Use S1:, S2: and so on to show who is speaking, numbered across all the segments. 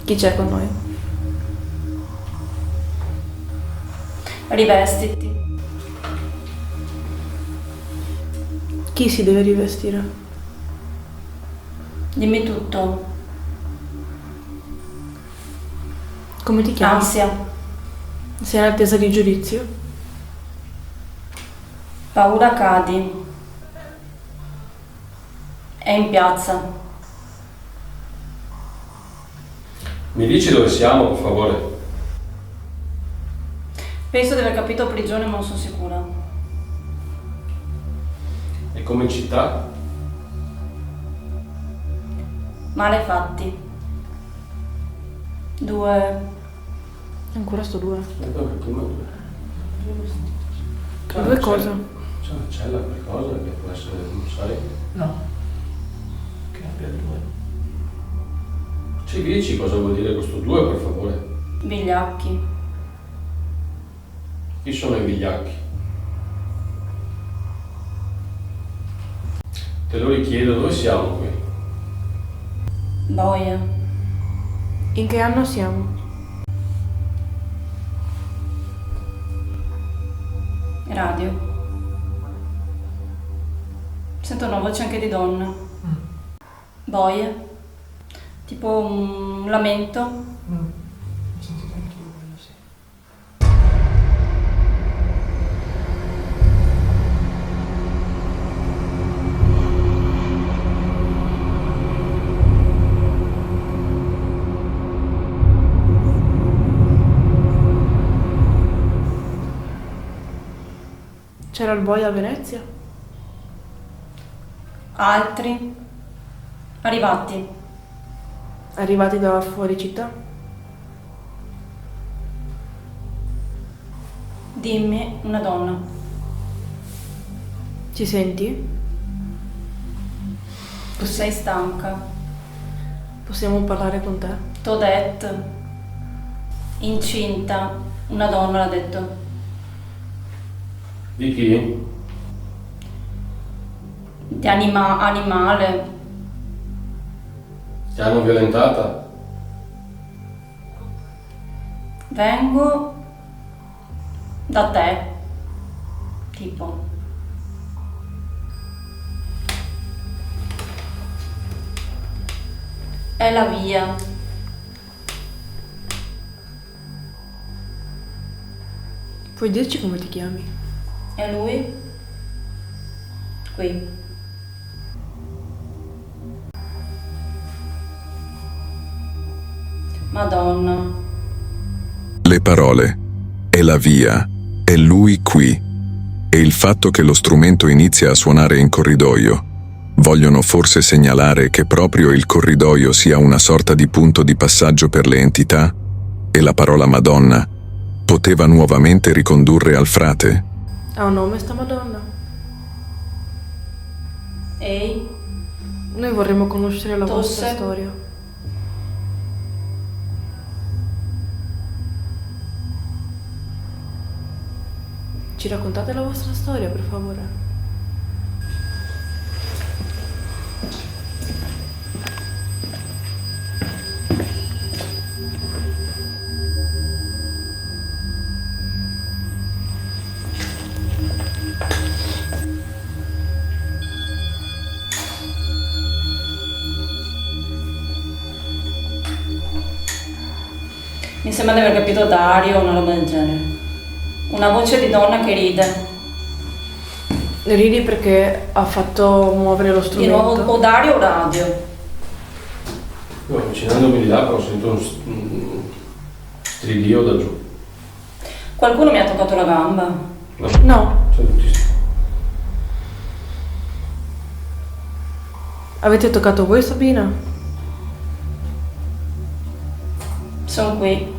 S1: Chi c'è con noi?
S2: Rivestiti.
S1: Chi si deve rivestire?
S2: Dimmi tutto.
S1: Come ti chiami?
S2: Ansia.
S1: Sei in attesa di giudizio?
S2: Paura cadi. È in piazza.
S3: Mi dici dove siamo, per favore?
S2: Penso di aver capito prigione, ma non sono sicura.
S3: È come in città?
S2: Malefatti. 2.
S1: Ancora sto due.
S3: Prima due.
S1: Due cosa?
S3: C'è una cella, qualcosa che può essere, non sai?
S4: No. Che abbia due.
S3: Ci dici cosa vuol dire questo due, per favore?
S2: Vigliacchi.
S3: Chi sono i vigliacchi? Te lo richiedo, dove siamo qui?
S2: Boia.
S1: In che anno siamo?
S2: Radio. Sento una voce anche di donna. Boia. Tipo un lamento.
S4: Ho sentito anch'io quello, sì.
S1: C'era il boia a Venezia?
S2: Altri. Arrivati.
S1: Arrivati da fuori città?
S2: Dimmi una donna.
S1: Ci senti?
S2: Tu sei stanca.
S1: Possiamo parlare con te?
S2: T'ho detto. Incinta. Una donna l'ha detto.
S3: Di chi?
S2: Di animale.
S3: Ti hanno violentata?
S2: Vengo da te. Tipo. È la via.
S1: Puoi dirci come ti chiami?
S2: E lui? Qui. Madonna.
S5: Le parole, è la via, è lui qui, e il fatto che lo strumento inizia a suonare in corridoio, vogliono forse segnalare che proprio il corridoio sia una sorta di punto di passaggio per le entità, e la parola Madonna poteva nuovamente ricondurre al frate.
S1: Ha un nome sta Madonna?
S2: Ehi,
S1: Noi vorremmo conoscere la vostra
S2: Tosse.
S1: storia. Ci raccontate la vostra storia, per favore?
S2: mi sembra di aver capito Dario o una roba del genere. Una voce di donna che ride.
S1: Ridi perché ha fatto muovere lo
S2: Di
S1: strumento.
S2: nuovo o Dario o radio.
S3: Io avvicinandomi di là però sento un stridio da giù.
S2: Qualcuno mi ha toccato la gamba.
S3: No,
S1: No,
S3: sono tutti
S1: avete toccato voi, Sabina?
S2: Sono qui.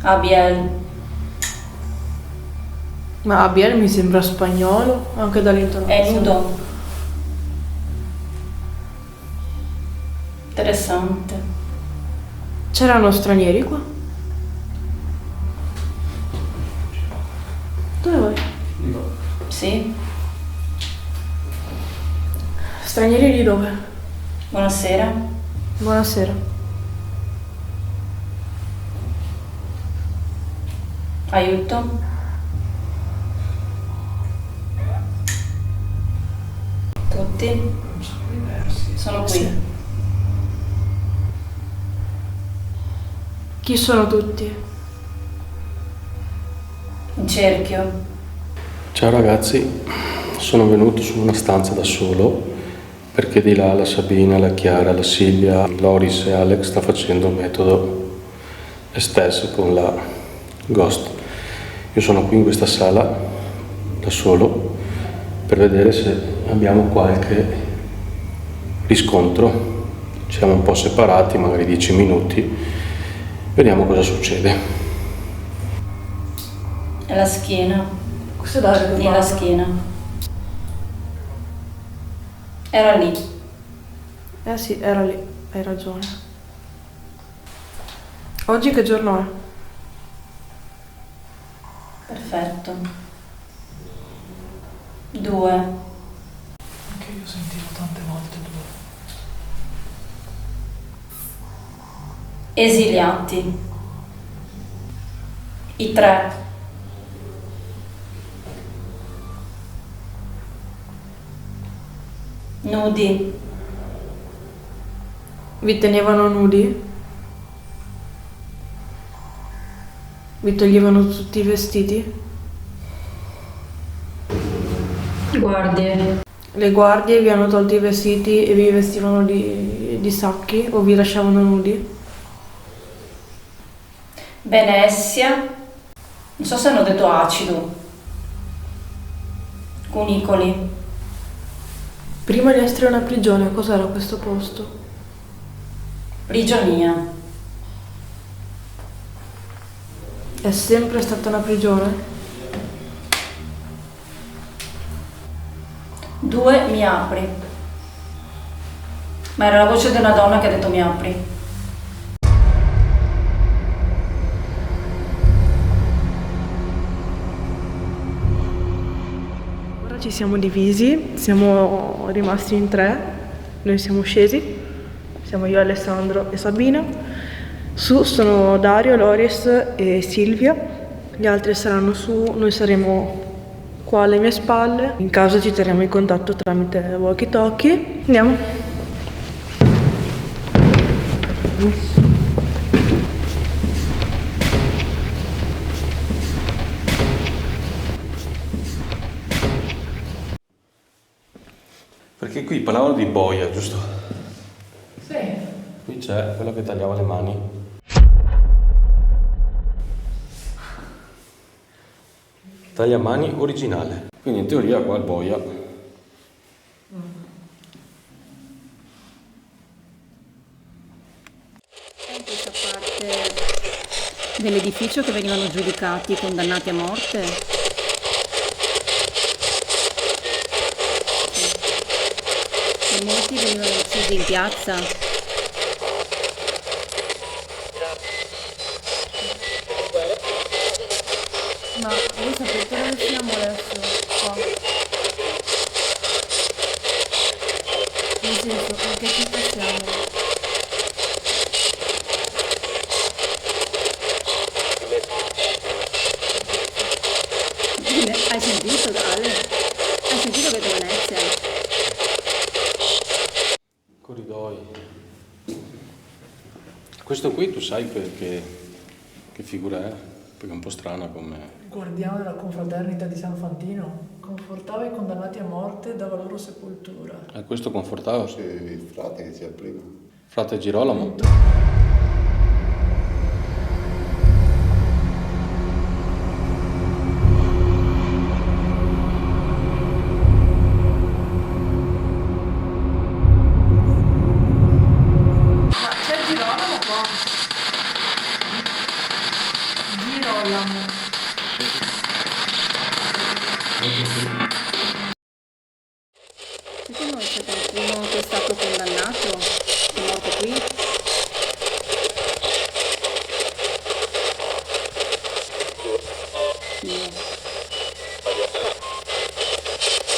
S2: Abiel.
S1: Ma Abiel mi sembra spagnolo, anche dall'intonazione.
S2: È nudo. Interessante.
S1: C'erano stranieri qua? Dove vai?
S3: Dico,
S2: Sì.
S1: Stranieri di dove?
S2: Buonasera.
S1: Buonasera.
S2: Aiuto. Tutti?
S4: Sono diversi.
S2: Sono qui.
S1: Sì. Chi sono tutti?
S2: In cerchio.
S3: Ciao ragazzi, sono venuto su una stanza da solo perché di là la Sabina, la Chiara, la Silvia, Loris e Alex sta facendo un metodo Estes con la Ghost. Io sono qui in questa sala da solo per vedere se abbiamo qualche riscontro. Siamo un po' separati, magari 10 minuti, vediamo cosa succede.
S2: È la schiena.
S1: Questo è Dario che
S2: Nella
S1: parla.
S2: schiena. Era lì.
S1: Eh sì, era lì, hai ragione. Oggi che giorno è?
S2: Perfetto. 2.
S4: Anche io sentivo tante volte 2.
S2: Esiliati. I 3. Nudi.
S1: Vi tenevano nudi? Vi toglievano tutti i vestiti?
S2: Guardie.
S1: Le guardie vi hanno tolto i vestiti e vi vestivano di sacchi o vi lasciavano nudi?
S2: Venessia. Non so se hanno detto acido. Cunicoli.
S1: Prima di essere una prigione, cos'era questo posto?
S2: Prigionia.
S1: È sempre stata una prigione?
S2: 2. Mi apri. Ma era la voce di una donna che ha detto mi apri.
S1: Ora ci siamo divisi, siamo rimasti in 3, noi siamo scesi, siamo io, Alessandro e Sabina. Su sono Dario, Loris e Silvia, gli altri saranno su, noi saremo qua alle mie spalle, in caso ci terremo in contatto tramite walkie talkie. Andiamo.
S3: Perché qui parlavano di boia, giusto?
S4: Sì.
S3: Qui c'è quello che tagliava le mani. Tagliamani originale. Quindi in teoria qua è boia.
S2: In questa parte dell'edificio che venivano giudicati, condannati a morte. E molti venivano uccisi in piazza.
S1: Ma voi sapete dove siamo adesso? Qua. Nel senso, in che città siamo?
S2: Hai sentito, Ale? Hai sentito che è Venezia?
S3: Corridoi. Questo qui tu sai che figura è? Perché è un po' strana come...
S4: Guardiano della confraternita di San Fantino. Confortava i condannati a morte e dava loro sepoltura.
S3: questo confortava?
S6: C'è il frate che c'era prima.
S3: Frate Girolamo.
S1: Ma c'è Girolamo qua. Girolamo.
S2: Secondo voi c'è qualcuno che è stato condannato? È morto qui?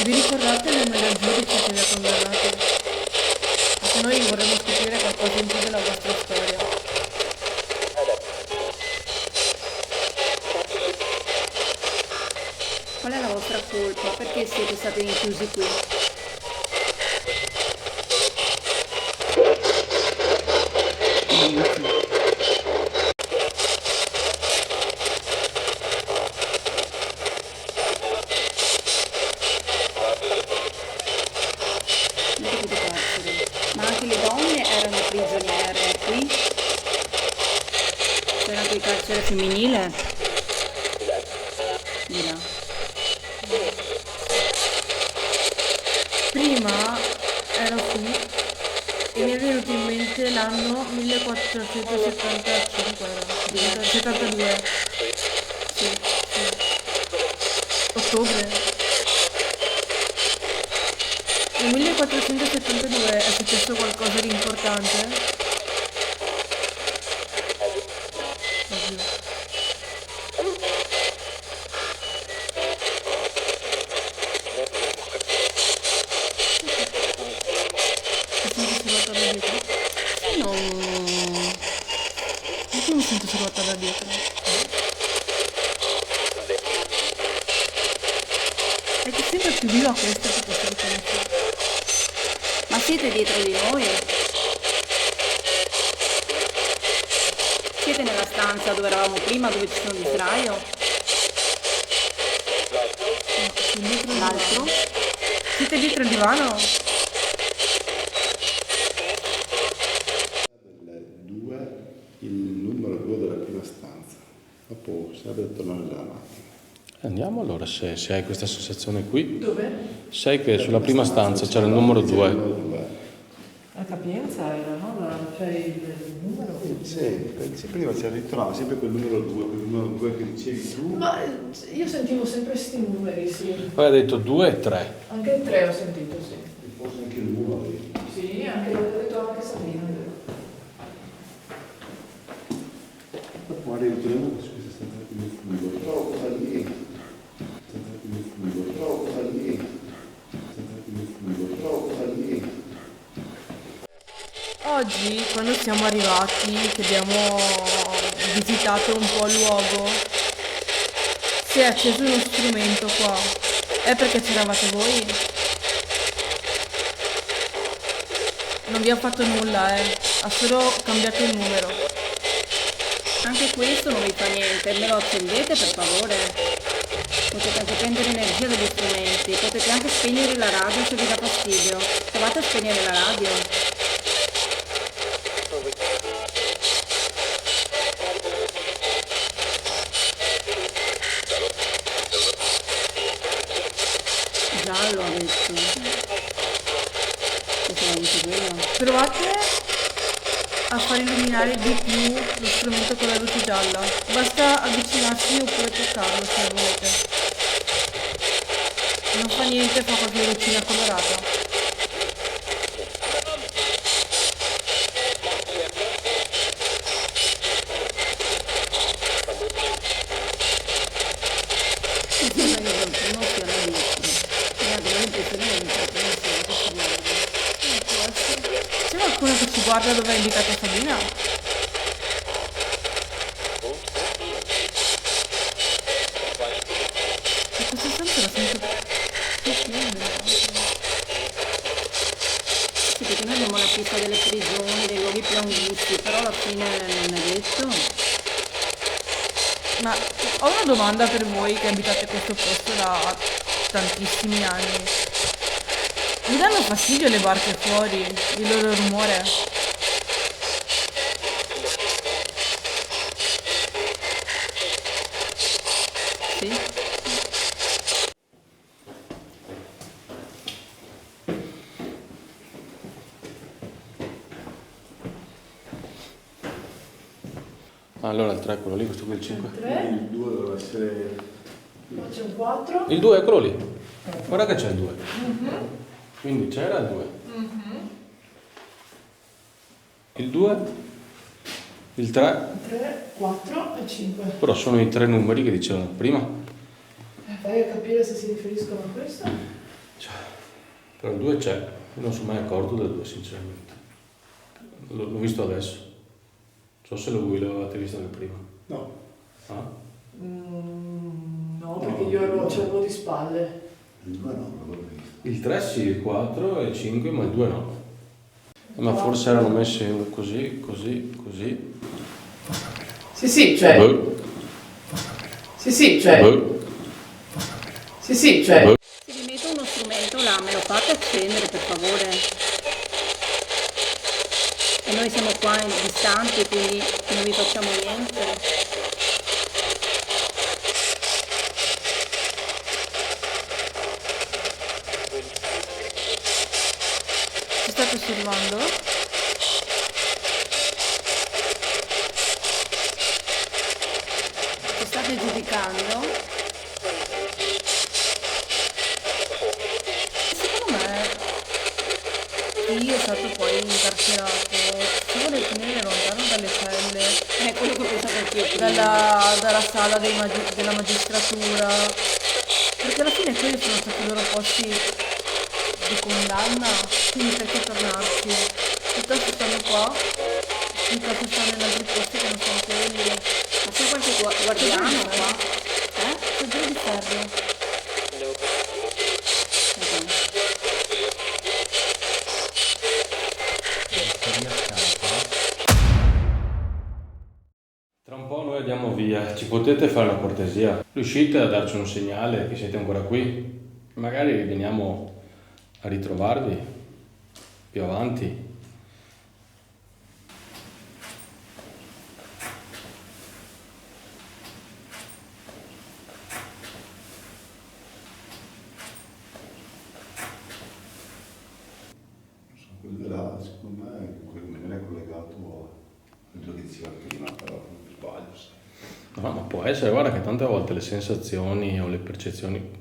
S1: Vi ricordate il nome del giudice che vi ha condannato? Perché noi vorremmo scoprire qualcosa in più della vostra storia.
S2: colpa, perché siete stati rinchiusi qui? Ma anche le donne erano prigioniere qui? C'era anche il carcere femminile? Di là.
S1: Prima ero qui e mi è venuto in mente l'anno 1475, 72. Sì, sì. Ottobre. Nel 1472 è successo qualcosa di importante? Oddio. Mi sento surrata da dietro?
S2: Non...
S1: Perché mi sento surrata da dietro? È che sembra più viva questa che questa riconosciuta.
S2: Ma siete dietro di noi? Siete nella stanza dove eravamo prima, dove ci sono il vitraio? L'altro?
S1: Siete dietro il divano?
S6: Il numero 2 della prima stanza. Dopo sarebbe tornare nella macchina.
S3: Andiamo allora, se hai questa sensazione qui.
S4: Dove?
S3: Sai che sulla prima stanza c'era il numero 2.
S4: A Capienza era, no? C'è il numero.
S6: Sì, prima si ritornava sempre quel numero 2, quel numero 2 che dicevi tu.
S4: Ma io sentivo sempre questi numeri, sì.
S3: Poi ha detto 2 e 3.
S4: Anche il 3 ho sentito, sì.
S6: E forse anche il 1 lì.
S4: Sì, anche l'ho detto anche Sabrina.
S6: Dopo magari ritorniamo su questa stanza qui nel fungo. Trovo cosa lì. Stanza qui nel fungo. Trovo cosa lì. Stanza qui nel fungo. Trovo cosa lì.
S1: Oggi, quando siamo arrivati, che abbiamo visitato un po' il luogo, si è acceso uno strumento qua. È perché c'eravate voi? Non vi ha fatto nulla, ha solo cambiato il numero.
S2: Anche questo non vi fa niente, me lo accendete per favore? Potete anche prendere energia dagli strumenti, potete anche spegnere la radio se vi dà fastidio. Provate a spegnere la radio. Giallo ha detto. Cosa ha detto quello?
S1: Provate a far illuminare di più lo strumento con la luce gialla. Basta avvicinarsi oppure toccarlo se volete. Non fa niente, fa qualche lucina colorata. C'è qualcuno che ci guarda dove ha indicato Sabina? E questo senso la sento più chiusa.
S2: Sì, perché noi abbiamo la pista delle prigioni, dei luoghi più però alla fine non è detto.
S1: Ma ho una domanda per voi che abitate questo posto da tantissimi anni. Vi danno fastidio le barche fuori, il loro rumore?
S2: Sì?
S3: Allora il 3 è quello lì, questo qui è il 5.
S4: 3,
S6: Il 2 doveva essere.
S4: poi c'è un 4.
S3: Il 2 è quello lì. Guarda che c'è il 2. Quindi c'era il 2. Il 2, il 3,
S4: 3, 4 e 5.
S3: però sono i 3 numeri che dicevano prima.
S4: Vai a capire se si riferiscono a questo.
S3: Però il 2 c'è, io non sono mai accorto del 2 sinceramente. L'ho visto adesso. Non so se voi l'avevate visto anche prima.
S6: No.
S3: Ah?
S4: No, perché io c'avevo di spalle.
S6: Il 2 no, non l'ho visto.
S3: Il 3 sì, il 4 e il 5, ma il 2 no. Ma forse erano messi così, così, così.
S4: Sì, cioè.
S3: Boh.
S4: Sì, cioè.
S3: Boh.
S4: Sì, cioè.
S3: Boh.
S2: Se vi metto uno strumento là, me lo fate accendere per favore. E noi siamo qua distanti, quindi non vi facciamo niente.
S1: Ci state osservando?
S2: Ci state giudicando?
S1: Secondo me io è stato poi incarcerato, si vuole tenere lontano dalle celle,
S2: È quello che ho pensato anch'io prima.
S1: dalla sala della magistratura, perché alla fine quelli sono stati i loro posti di condanna, quindi perché tornarci? Piuttosto stanno qua, piuttosto stanno in altri posti che non sono quelli.
S2: Ma c'è qualche guardiano qua?
S1: C'è giù di ferro.
S3: Tra un po' noi andiamo via, ci potete fare una cortesia? Riuscite a darci un segnale che siete ancora qui? Magari veniamo a ritrovarvi più avanti.
S6: Quello là, secondo me, non è collegato a quello che diceva prima, però non sbaglio. Sai.
S3: No, ma può essere, guarda che tante volte le sensazioni o le percezioni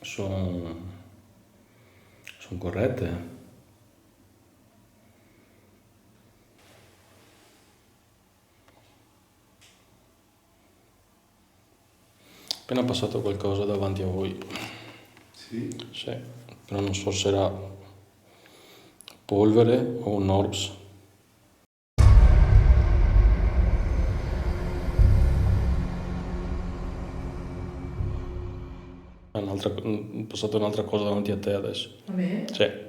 S3: sono corrette. Appena passato qualcosa davanti a voi.
S6: Sì?
S3: Sì, però non so se era polvere o un orbs. È passato un'altra cosa davanti a te adesso.
S4: A me?
S3: Sì.